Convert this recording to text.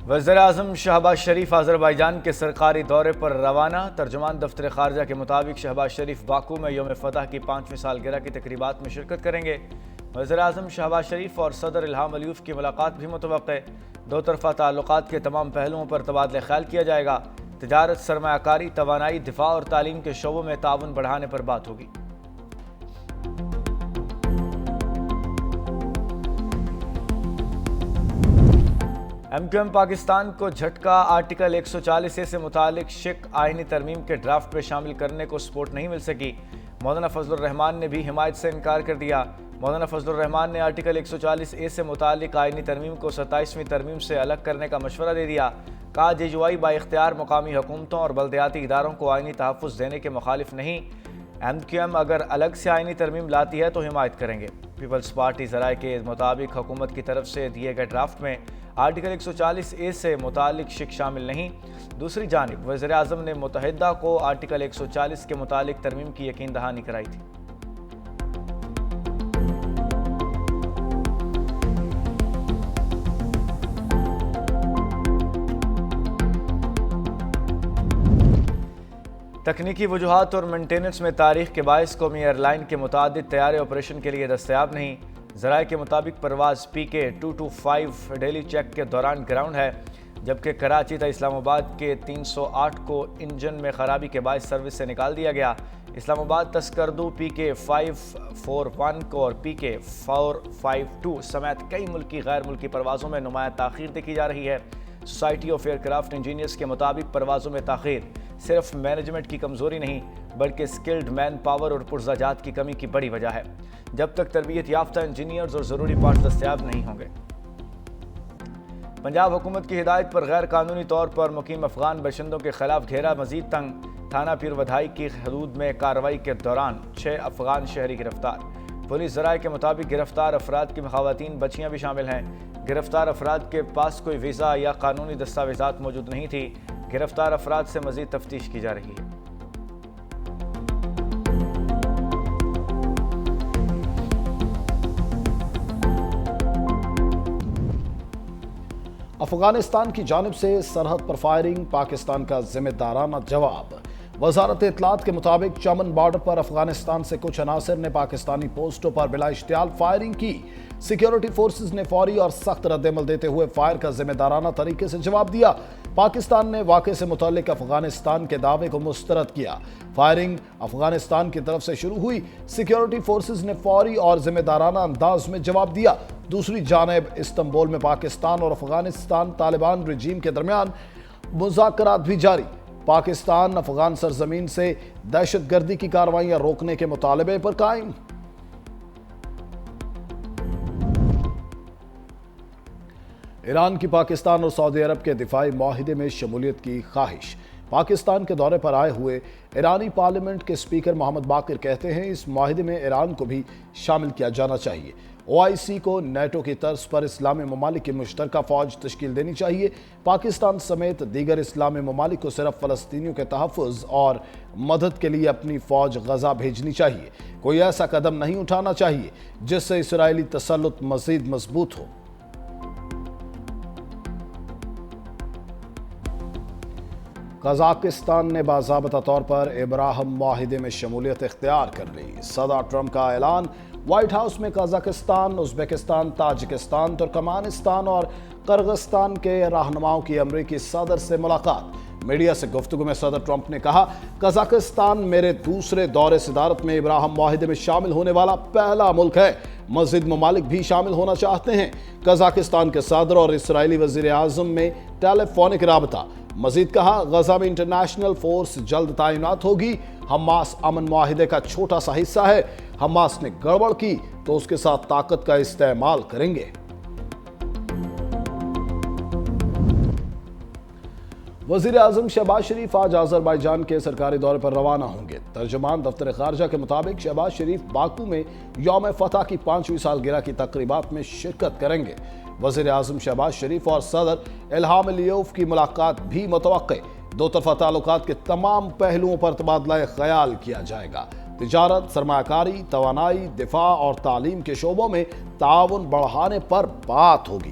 وزیراعظم شہباز شریف آذربائیجان کے سرکاری دورے پر روانہ۔ ترجمان دفتر خارجہ کے مطابق شہباز شریف باکو میں یوم فتح کی 5ویں سالگرہ کی تقریبات میں شرکت کریں گے۔ وزیراعظم شہباز شریف اور صدر الہام علیوف کی ملاقات بھی متوقع۔ دو طرفہ تعلقات کے تمام پہلوؤں پر تبادلہ خیال کیا جائے گا۔ تجارت، سرمایہ کاری، توانائی، دفاع اور تعلیم کے شعبوں میں تعاون بڑھانے پر بات ہوگی۔ ایم کیو ایم پاکستان کو جھٹکا۔ آرٹیکل 140A سے متعلق شک آئینی ترمیم کے ڈرافٹ میں شامل کرنے کو سپورٹ نہیں مل سکی۔ مولانا فضل الرحمان نے بھی حمایت سے انکار کر دیا۔ مولانا فضل الرحمان نے آرٹیکل 140A سے متعلق آئینی ترمیم کو 27ویں ترمیم سے الگ کرنے کا مشورہ دے دیا۔ کہا JUI با اختیار مقامی حکومتوں اور بلدیاتی اداروں کو آئینی تحفظ دینے کے مخالف نہیں۔ ایم کیو ایم اگر الگ سے آئینی ترمیم لاتی ہے تو حمایت کریں گے۔ پیپلز پارٹی ذرائع کے مطابق حکومت کی طرف سے دیے گئے ڈرافٹ میں آرٹیکل 140A سے متعلق شک شامل نہیں۔ دوسری جانب وزیر اعظم نے متحدہ کو آرٹیکل 140 کے متعلق ترمیم کی یقین دہانی کرائی تھی۔ تکنیکی وجوہات اور مینٹیننس میں تاریخ کے باعث قومی ایئر لائن کے متعدد طیارے آپریشن کے لیے دستیاب نہیں۔ ذرائع کے مطابق پرواز PK 225 ڈیلی چیک کے دوران گراؤنڈ ہے، جبکہ کراچی تا اسلام آباد کے 308 کو انجن میں خرابی کے باعث سروس سے نکال دیا گیا۔ اسلام آباد تسکردو PK 541 کو اور PK 452 سمیت کئی ملکی غیر ملکی پروازوں میں نمایاں تاخیر دیکھی جا رہی ہے۔ Society of aircraft engineers کے مطابق پروازوں میں تاخیر صرف مینجمنٹ کی کمزوری نہیں بلکہ سکلڈ مین پاور اور پرزہ جات کی کمی کی بڑی وجہ ہے۔ جب تک تربیت یافتہ انجینئرز اور ضروری پارٹس دستیاب نہیں ہوں گے۔ پنجاب حکومت کی ہدایت پر غیر قانونی طور پر مقیم افغان باشندوں کے خلاف گھیرا مزید تنگ۔ تھانہ پیر ودھائی کی حدود میں کارروائی کے دوران 6 افغان شہری گرفتار۔ پولیس ذرائع کے مطابق گرفتار افراد کی خواتین بچیاں بھی شامل ہیں۔ گرفتار افراد کے پاس کوئی ویزا یا قانونی دستاویزات موجود نہیں تھی۔ گرفتار افراد سے مزید تفتیش کی جا رہی ہے۔ افغانستان کی جانب سے سرحد پر فائرنگ، پاکستان کا ذمہ دارانہ جواب۔ وزارت اطلاعات کے مطابق چمن بارڈر پر افغانستان سے کچھ عناصر نے پاکستانی پوسٹوں پر بلا اشتعال فائرنگ کی۔ سیکیورٹی فورسز نے فوری اور سخت رد عمل دیتے ہوئے فائر کا ذمہ دارانہ طریقے سے جواب دیا۔ پاکستان نے واقعے سے متعلق افغانستان کے دعوے کو مسترد کیا۔ فائرنگ افغانستان کی طرف سے شروع ہوئی۔ سیکیورٹی فورسز نے فوری اور ذمہ دارانہ انداز میں جواب دیا۔ دوسری جانب استنبول میں پاکستان اور افغانستان طالبان رجیم کے درمیان مذاکرات بھی جاری۔ پاکستان افغان سرزمین سے دہشت گردی کی کارروائیاں روکنے کے مطالبے پر قائم۔ ایران کی پاکستان اور سعودی عرب کے دفاعی معاہدے میں شمولیت کی خواہش۔ پاکستان کے دورے پر آئے ہوئے ایرانی پارلیمنٹ کے اسپیکر محمد باقر کہتے ہیں اس معاہدے میں ایران کو بھی شامل کیا جانا چاہیے۔ OIC کو نیٹو کی طرز پر اسلامی ممالک کی مشترکہ فوج تشکیل دینی چاہیے۔ پاکستان سمیت دیگر اسلامی ممالک کو صرف فلسطینیوں کے تحفظ اور مدد کے لیے اپنی فوج غزہ بھیجنی چاہیے۔ کوئی ایسا قدم نہیں اٹھانا چاہیے جس سے اسرائیلی تسلط مزید مضبوط ہو۔ قزاقستان نے باضابطہ طور پر ابراہم معاہدے میں شمولیت اختیار کر لی۔ صدر ٹرمپ کا اعلان۔ وائٹ ہاؤس میں قزاقستان، ازبکستان، تاجکستان، ترکمانستان اور قرغستان کے رہنماؤں کی امریکی صدر سے ملاقات۔ میڈیا سے گفتگو میں صدر ٹرمپ نے کہا، قزاقستان میرے دوسرے دور صدارت میں ابراہم معاہدے میں شامل ہونے والا پہلا ملک ہے۔ مزید ممالک بھی شامل ہونا چاہتے ہیں۔ قزاقستان کے صدر اور اسرائیلی وزیر اعظم میں ٹیلی فونک رابطہ۔ مزید کہا، غزہ میں انٹرنیشنل فورس جلد تعینات ہوگی۔ حماس امن معاہدے کا چھوٹا سا حصہ ہے۔ حماس نے گڑبڑ کی تو اس کے ساتھ طاقت کا استعمال کریں گے۔ وزیر اعظم شہباز شریف آج آذربائیجان کے سرکاری دورے پر روانہ ہوں گے۔ ترجمان دفتر خارجہ کے مطابق شہباز شریف باکو میں یوم فتح کی 5ویں سالگرہ کی تقریبات میں شرکت کریں گے۔ وزیر اعظم شہباز شریف اور صدر الہام علیوف کی ملاقات بھی متوقع۔ دو طرفہ تعلقات کے تمام پہلوؤں پر تبادلہ خیال کیا جائے گا۔ تجارت، سرمایہ کاری، توانائی، دفاع اور تعلیم کے شعبوں میں تعاون بڑھانے پر بات ہوگی۔